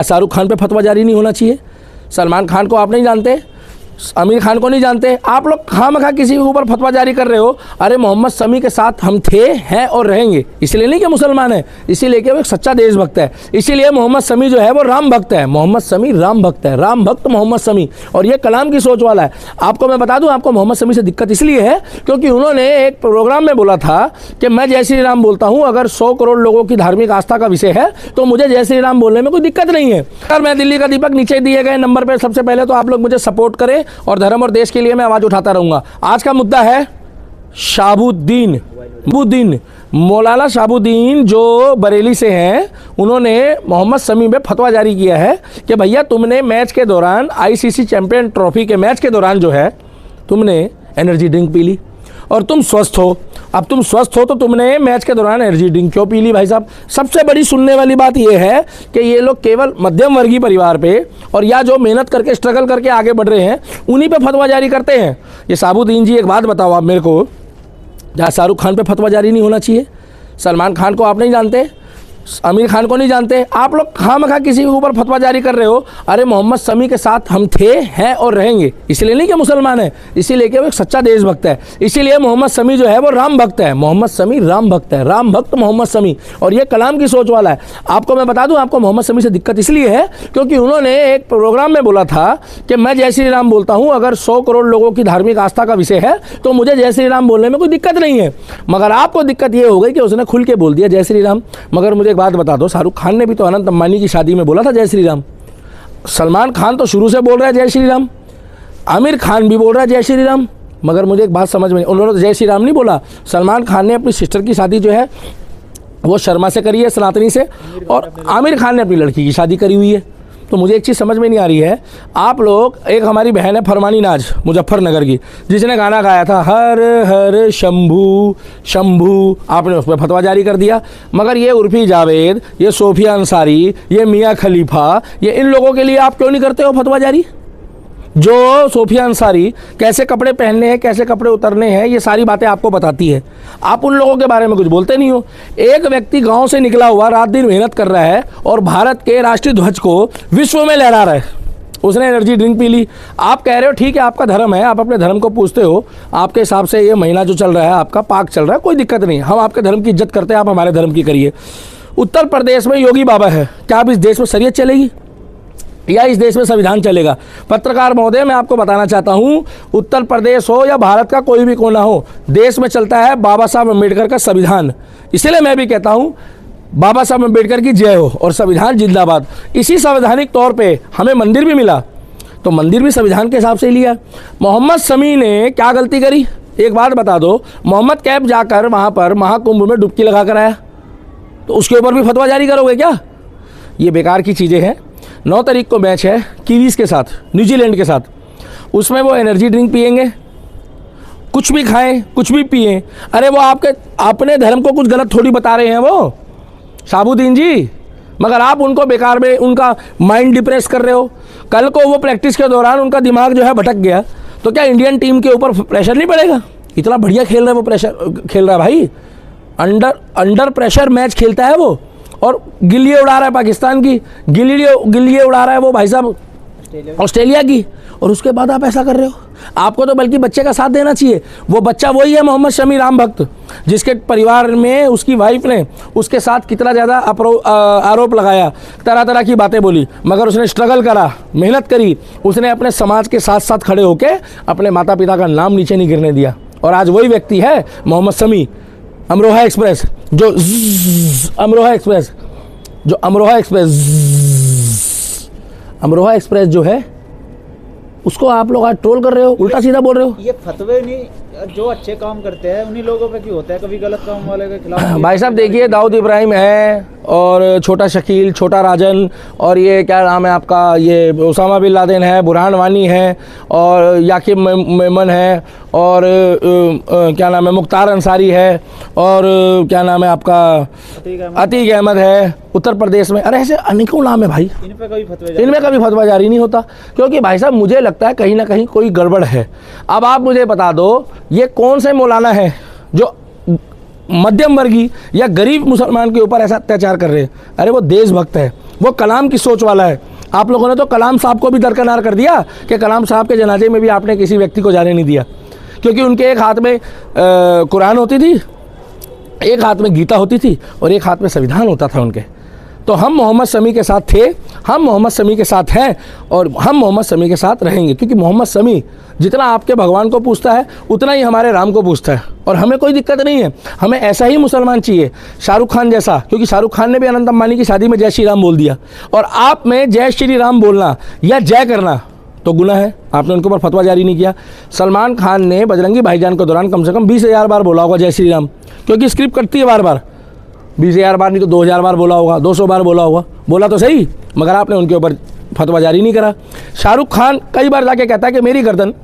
शाहरुख खान पे फतवा जारी नहीं होना चाहिए। सलमान खान को आप नहीं जानते, आमिर खान को नहीं जानते, आप लोग खामखा किसी के ऊपर फतवा जारी कर रहे हो। अरे मोहम्मद शमी के साथ हम थे, हैं और रहेंगे। इसीलिए नहीं कि मुसलमान है, इसीलिए कि वो एक सच्चा देशभक्त है। इसीलिए मोहम्मद शमी जो है वो राम भक्त है। मोहम्मद शमी राम भक्त है, राम भक्त मोहम्मद शमी, और ये कलाम की सोच वाला है। आपको मैं बता दूं, आपको मोहम्मद शमी से दिक्कत इसलिए है क्योंकि उन्होंने एक प्रोग्राम में बोला था कि मैं जय श्री राम बोलता हूँ, अगर 100 करोड़ लोगों की धार्मिक आस्था का विषय है तो मुझे जय श्री राम बोलने में कोई दिक्कत नहीं है। अगर मैं दिल्ली का दीपक, नीचे दिए गए नंबर पर सबसे पहले तो आप लोग मुझे सपोर्ट करें और धर्म और देश के लिए मैं आवाज उठाता रहूंगा। आज का मुद्दा है शहाबुद्दीन, मौलाना शहाबुद्दीन जो बरेली से हैं, उन्होंने मोहम्मद शमी पे फतवा जारी किया है कि भैया तुमने मैच के दौरान, आईसीसी चैंपियन ट्रॉफी के मैच के दौरान जो है तुमने एनर्जी ड्रिंक पी ली और तुम स्वस्थ हो। अब तुम स्वस्थ हो तो तुमने मैच के दौरान एनर्जी ड्रिंक क्यों पी ली? भाई साहब, सबसे बड़ी सुनने वाली बात यह है कि ये लोग केवल मध्यम वर्गीय परिवार पे और या जो मेहनत करके स्ट्रगल करके आगे बढ़ रहे हैं उन्हीं पे फतवा जारी करते हैं। ये शहाबुद्दीन जी, एक बात बताओ आप मेरे को, जहाँ शाहरुख खान पे फतवा जारी नहीं होना चाहिए, सलमान खान को आप नहीं जानते, आमिर खान को नहीं जानते, आप लोग खामखा किसी के ऊपर फतवा जारी कर रहे हो। अरे मोहम्मद शमी के साथ हम थे, हैं और रहेंगे। इसीलिए नहीं कि मुसलमान है, इसीलिए कि वो एक सच्चा देशभक्त है। इसीलिए मोहम्मद शमी जो है वो राम भक्त है। मोहम्मद शमी राम भक्त है, राम भक्त मोहम्मद शमी, और ये कलाम की सोच वाला है। आपको मैं बता दूं, आपको मोहम्मद शमी से दिक्कत इसलिए है क्योंकि उन्होंने एक प्रोग्राम में बोला था कि मैं जय श्री राम बोलता हूँ, अगर 100 करोड़ लोगों की धार्मिक आस्था का विषय है तो मुझे जय श्री राम बोलने में कोई दिक्कत नहीं है। मगर आपको दिक्कत ये हो गई कि उसने खुल के बोल दिया जय श्री राम। मगर मुझे एक बात बता दो, शाहरुख खान ने भी तो अनंत अंबानी की शादी में बोला था जय श्री राम। सलमान खान तो शुरू से बोल रहा है जय श्री राम, आमिर खान भी बोल रहा है जय श्री राम। मगर मुझे एक बात समझ में, उन्होंने तो जय श्री राम नहीं बोला। सलमान खान ने अपनी सिस्टर की शादी जो है वो शर्मा से करी है, सनातनी से, और आमिर खान ने अपनी लड़की की शादी करी हुई है। तो मुझे एक चीज़ समझ में नहीं आ रही है, आप लोग, एक हमारी बहन है फरमानी नाज मुजफ्फरनगर की, जिसने गाना गाया था हर हर शंभू शंभू, आपने उस पर फतवा जारी कर दिया। मगर ये उर्फी जावेद, ये सोफिया अंसारी, ये मियाँ खलीफा, ये इन लोगों के लिए आप क्यों नहीं करते हो फतवा जारी? जो सोफिया अंसारी कैसे कपड़े पहनने हैं, कैसे कपड़े उतरने हैं, ये सारी बातें आपको बताती है। आप उन लोगों के बारे में कुछ बोलते नहीं हो। एक व्यक्ति गांव से निकला हुआ रात दिन मेहनत कर रहा है और भारत के राष्ट्रीय ध्वज को विश्व में लहरा रहा है, उसने एनर्जी ड्रिंक पी ली। आप कह रहे हो ठीक है, आपका धर्म है, आप अपने धर्म को पूछते हो, आपके हिसाब से ये महीना जो चल रहा है आपका पाक चल रहा है, कोई दिक्कत नहीं, हम आपके धर्म की इज्जत करते हैं, आप हमारे धर्म की करिए। उत्तर प्रदेश में योगी बाबा है, क्या अब इस देश में शरीयत चलेगी या इस देश में संविधान चलेगा? पत्रकार महोदय, मैं आपको बताना चाहता हूं, उत्तर प्रदेश हो या भारत का कोई भी कोना हो, देश में चलता है बाबा साहब अम्बेडकर का संविधान। इसलिए मैं भी कहता हूं बाबा साहब अम्बेडकर की जय हो और संविधान जिंदाबाद। इसी संवैधानिक तौर पे हमें मंदिर भी मिला, तो मंदिर भी संविधान के हिसाब से लिया। मोहम्मद शमी ने क्या गलती करी? एक बात बता दो, मोहम्मद कैफ जाकर वहाँ पर महाकुंभ में डुबकी लगा कर आया, तो उसके ऊपर भी फतवा जारी करोगे क्या? ये बेकार की चीज़ें हैं। 9 तारीख को मैच है कीवीज़ के साथ, न्यूजीलैंड के साथ, उसमें वो एनर्जी ड्रिंक पिएंगे, कुछ भी खाएं, कुछ भी पिएं। अरे वो आपके अपने धर्म को कुछ गलत थोड़ी बता रहे हैं वो शहाबुद्दीन जी, मगर आप उनको बेकार में उनका माइंड डिप्रेस कर रहे हो। कल को वो प्रैक्टिस के दौरान उनका दिमाग जो है भटक गया तो क्या इंडियन टीम के ऊपर प्रेशर नहीं पड़ेगा? इतना बढ़िया खेल रहा है वो, प्रेशर खेल रहा है भाई, अंडर प्रेशर मैच खेलता है वो, और गिल्लियाँ उड़ा रहा है पाकिस्तान की, गिल्लियाँ उड़ा रहा है वो भाई साहब ऑस्ट्रेलिया की, और उसके बाद आप ऐसा कर रहे हो। आपको तो बल्कि बच्चे का साथ देना चाहिए। वो बच्चा वही है मोहम्मद शमी राम भक्त, जिसके परिवार में उसकी वाइफ ने उसके साथ कितना ज़्यादा आरोप लगाया, तरह तरह की बातें बोली, मगर उसने स्ट्रगल करा, मेहनत करी, उसने अपने समाज के साथ साथ खड़े होकर अपने माता पिता का नाम नीचे नहीं गिरने दिया। और आज वही व्यक्ति है मोहम्मद शमी। अमरोहा एक्सप्रेस जो है उसको आप लोग आज ट्रोल कर रहे हो, उल्टा सीधा बोल रहे हो। ये फतवे नहीं, जो अच्छे काम करते हैं उन्हीं लोगों पे क्यों होता है, कभी गलत काम वाले के खिलाफ? भाई साहब देखिए, दाऊद इब्राहिम है और छोटा शकील, छोटा राजन, और ये क्या नाम है आपका, ये उसामा बिन लादेन है, बुरहान वानी है, और याकिब मेमन है, और क्या नाम है मुख्तार अंसारी है, और क्या नाम है आपका अतीक अहमद है उत्तर प्रदेश में। अरे ऐसे अनेकों नाम है भाई, इनमें कभी फतवा जारी नहीं होता, क्योंकि भाई साहब मुझे लगता है कहीं ना कहीं कोई गड़बड़ है। अब आप मुझे बता दो, ये कौन से मौलाना है जो मध्यम वर्गीय या गरीब मुसलमान के ऊपर ऐसा अत्याचार कर रहे हैं? अरे वो देशभक्त है, वो कलाम की सोच वाला है। आप लोगों ने तो कलाम साहब को भी दरकिनार कर दिया कि कलाम साहब के जनाजे में भी आपने किसी व्यक्ति को जाने नहीं दिया, क्योंकि उनके एक हाथ में कुरान होती थी, एक हाथ में गीता होती थी और एक हाथ में संविधान होता था उनके। तो हम मोहम्मद शमी के साथ थे, हम मोहम्मद शमी के साथ हैं और हम मोहम्मद शमी के साथ रहेंगे, क्योंकि मोहम्मद शमी जितना आपके भगवान को पूछता है उतना ही हमारे राम को पूछता है। और हमें कोई दिक्कत नहीं है, हमें ऐसा ही मुसलमान चाहिए, शाहरुख खान जैसा, क्योंकि शाहरुख खान ने भी अनंत अंबानी की शादी में जय श्री राम बोल दिया। और आप में जय श्री राम बोलना या जय करना तो गुनाह है, आपने उनके ऊपर फतवा जारी नहीं किया। सलमान खान ने बजरंगी भाईजान के दौरान कम से कम 20,000 बार बोला होगा जय श्री राम, क्योंकि स्क्रिप्ट करती है बार बार, 20,000 बार नहीं तो 2,000 बार बोला होगा, 200 बार बोला होगा, बोला तो सही, मगर आपने उनके ऊपर फतवा जारी नहीं करा। शाहरुख खान कई बार जाके कहता है कि मेरी गर्दन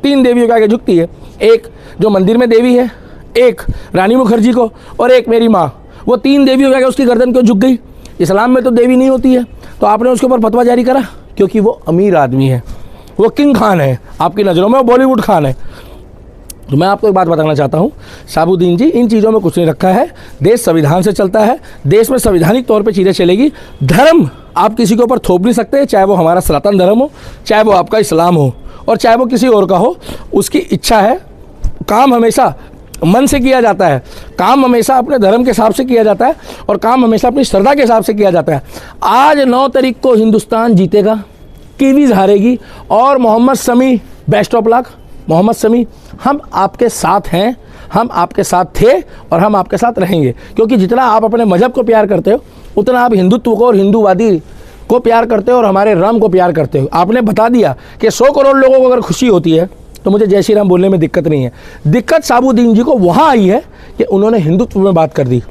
3 देवियों के आगे झुकती है, एक जो मंदिर में देवी है, एक रानी मुखर्जी को और एक मेरी माँ, वो 3 देवियों के आगे उसकी गर्दन क्यों झुक गई? इस्लाम में तो देवी नहीं होती है, तो आपने उसके ऊपर फतवा जारी करा क्योंकि वो अमीर आदमी है, वो किंग खान है आपकी नज़रों में, वो बॉलीवुड खान है। तो मैं आपको एक बात बताना चाहता हूँ शहाबुद्दीन जी, इन चीज़ों में कुछ नहीं रखा है, देश संविधान से चलता है, देश में संवैधानिक तौर पे चीज़ें चलेगी। धर्म आप किसी के ऊपर थोप नहीं सकते, चाहे वो हमारा सनातन धर्म हो, चाहे वो आपका इस्लाम हो और चाहे वो किसी और का हो, उसकी इच्छा है। काम हमेशा मन से किया जाता है, काम हमेशा अपने धर्म के हिसाब से किया जाता है और काम हमेशा अपनी श्रद्धा के हिसाब से किया जाता है। आज 9 तारीख को हिंदुस्तान जीतेगा, कीवीज़ हारेगी और Mohammed Shami best of luck. Mohammed Shami, हम आपके साथ हैं, हम आपके साथ थे और हम आपके साथ रहेंगे, क्योंकि जितना आप अपने मजहब को प्यार करते हो उतना आप हिंदुत्व को और हिंदूवादी को प्यार करते हो और हमारे राम को प्यार करते हो। आपने बता दिया कि 100 करोड़ लोगों को अगर खुशी होती है तो मुझे जय श्री राम बोलने में दिक्कत नहीं है। दिक्कत शहाबुद्दीन जी को वहाँ आई है कि उन्होंने हिंदुत्व में बात कर दी।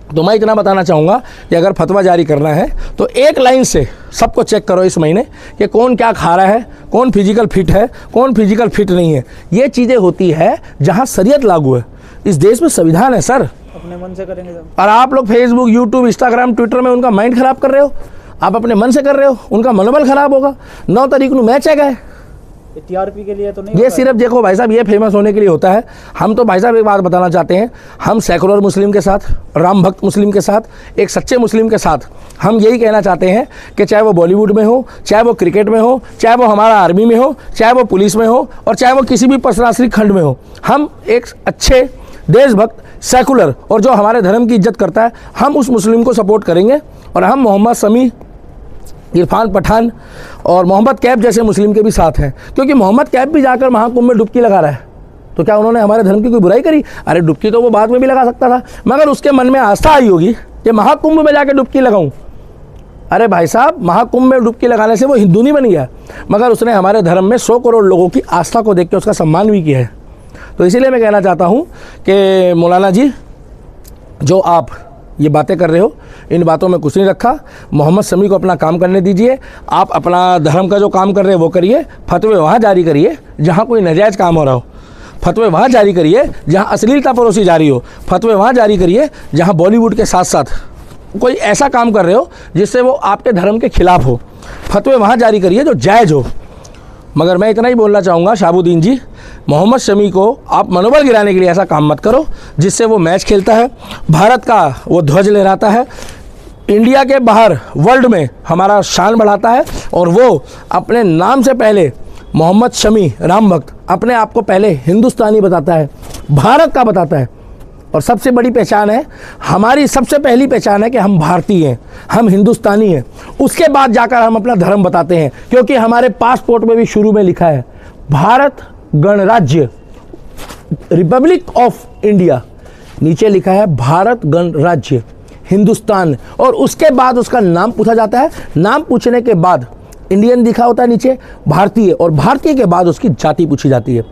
तो मैं इतना बताना चाहूँगा कि अगर फतवा जारी करना है तो एक लाइन से सबको चेक करो इस महीने कि कौन क्या खा रहा है, कौन फिजिकल फिट है, कौन फिजिकल फिट नहीं है। ये चीज़ें होती है जहाँ शरीयत लागू है। इस देश में संविधान है सर, अपने मन से करेंगे सब। और आप लोग फेसबुक, यूट्यूब, इंस्टाग्राम, ट्विटर में उनका माइंड ख़राब कर रहे हो, आप अपने मन से कर रहे हो, उनका मनोबल ख़राब होगा। 9 तारीख को मैच है, टीआरपी के लिए तो नहीं, ये सिर्फ देखो भाई साहब, ये फेमस होने के लिए होता है। हम तो भाई साहब एक बात बताना चाहते हैं, हम सेकुलर मुस्लिम के साथ, राम भक्त मुस्लिम के साथ, एक सच्चे मुस्लिम के साथ हम यही कहना चाहते हैं कि चाहे वो बॉलीवुड में हो, चाहे वो क्रिकेट में हो, चाहे वो हमारा आर्मी में हो, चाहे वो पुलिस में हो और चाहे वो किसी भी प्रशासनिक खंड में हो, हम एक अच्छे देशभक्त सेकुलर और जो हमारे धर्म की इज्जत करता है, हम उस मुस्लिम को सपोर्ट करेंगे। और हम मोहम्मद शमी, इरफान पठान और मोहम्मद कैफ जैसे मुस्लिम के भी साथ हैं, क्योंकि मोहम्मद कैफ भी जाकर महाकुंभ में डुबकी लगा रहा है। तो क्या उन्होंने हमारे धर्म की कोई बुराई करी? अरे डुबकी तो वो बाद में भी लगा सकता था, मगर उसके मन में आस्था आई होगी कि महाकुंभ में जाकर डुबकी लगाऊं। अरे भाई साहब, महाकुंभ में डुबकी लगाने से वो हिंदू नहीं बन गया, मगर उसने हमारे धर्म में 100 करोड़ लोगों की आस्था को देख के उसका सम्मान भी किया है। तो इसीलिए मैं कहना चाहता हूँ कि मौलाना जी, जो आप ये बातें कर रहे हो, इन बातों में कुछ नहीं रखा। मोहम्मद शमी को अपना काम करने दीजिए, आप अपना धर्म का जो काम कर रहे हो वो करिए। फतवे वहाँ जारी करिए जहाँ कोई नाजायज़ काम हो रहा हो, फतवे वहाँ जारी करिए जहाँ अश्लीलता परोसी जा रही हो, फतवे वहाँ जारी करिए जहाँ बॉलीवुड के साथ साथ कोई ऐसा काम कर रहे हो जिससे वो आपके धर्म के खिलाफ हो, फतवे वहाँ जारी करिए जो जायज़ हो। मगर मैं इतना ही बोलना चाहूँगा शहाबुद्दीन जी, मोहम्मद शमी को आप मनोबल गिराने के लिए ऐसा काम मत करो जिससे वो मैच खेलता है, भारत का वो ध्वज लहराता है, इंडिया के बाहर वर्ल्ड में हमारा शान बढ़ाता है और वो अपने नाम से पहले मोहम्मद शमी राम भक्त अपने आप को पहले हिंदुस्तानी बताता है, भारत का बताता है। और सबसे बड़ी पहचान है, हमारी सबसे पहली पहचान है कि हम भारतीय हैं, हम हिंदुस्तानी हैं। उसके बाद जाकर हम अपना धर्म बताते हैं, क्योंकि हमारे पासपोर्ट में भी शुरू में लिखा है भारत गणराज्य, रिपब्लिक ऑफ इंडिया, नीचे लिखा है भारत गणराज्य हिंदुस्तान। और उसके बाद उसका नाम पूछा जाता है, नाम पूछने के बाद इंडियन लिखा होता है नीचे भारतीय, और भारतीय के बाद उसकी जाति पूछी जाती है।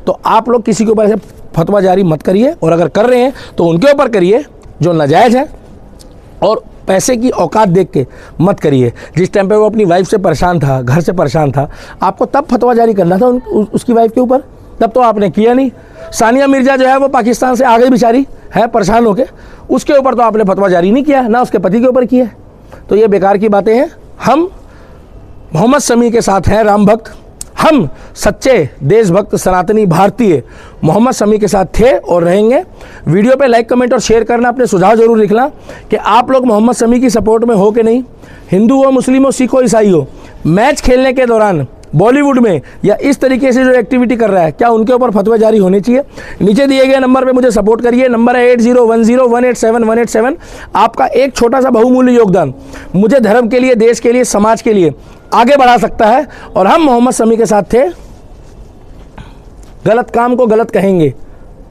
तो आप लोग किसी के ऊपर ऐसे फतवा जारी मत करिए, और अगर कर रहे हैं तो उनके ऊपर करिए जो नाजायज़ है, और पैसे की औकात देख के मत करिए। जिस टाइम पे वो अपनी वाइफ से परेशान था, घर से परेशान था, आपको तब फतवा जारी करना था उसकी वाइफ के ऊपर, तब तो आपने किया नहीं। सानिया मिर्जा जो है वो पाकिस्तान से आ गई बेचारी है परेशान होके, उसके ऊपर तो आपने फतवा जारी नहीं किया, ना उसके पति के ऊपर किया। तो ये बेकार की बातें हैं। हम मोहम्मद शमी के साथ हैं, राम भक्त, हम सच्चे देशभक्त सनातनी भारतीय मोहम्मद शमी के साथ थे और रहेंगे। वीडियो पे लाइक कमेंट और शेयर करना, अपने सुझाव जरूर लिखना कि आप लोग मोहम्मद शमी की सपोर्ट में हो कि नहीं। हिंदू हो, मुस्लिम हो, सिख हो, ईसाई हो, मैच खेलने के दौरान बॉलीवुड में या इस तरीके से जो एक्टिविटी कर रहा है, क्या उनके ऊपर फतवा जारी होने चाहिए? नीचे दिए गए नंबर पे मुझे सपोर्ट करिए। नंबर है 8010187187। आपका एक छोटा सा बहुमूल्य योगदान मुझे धर्म के लिए, देश के लिए, समाज के लिए आगे बढ़ा सकता है। और हम मोहम्मद शमी के साथ थे, गलत काम को गलत कहेंगे।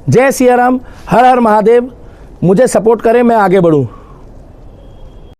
जय सिया राम, हर हर महादेव। मुझे सपोर्ट करें, मैं आगे बढ़ूं।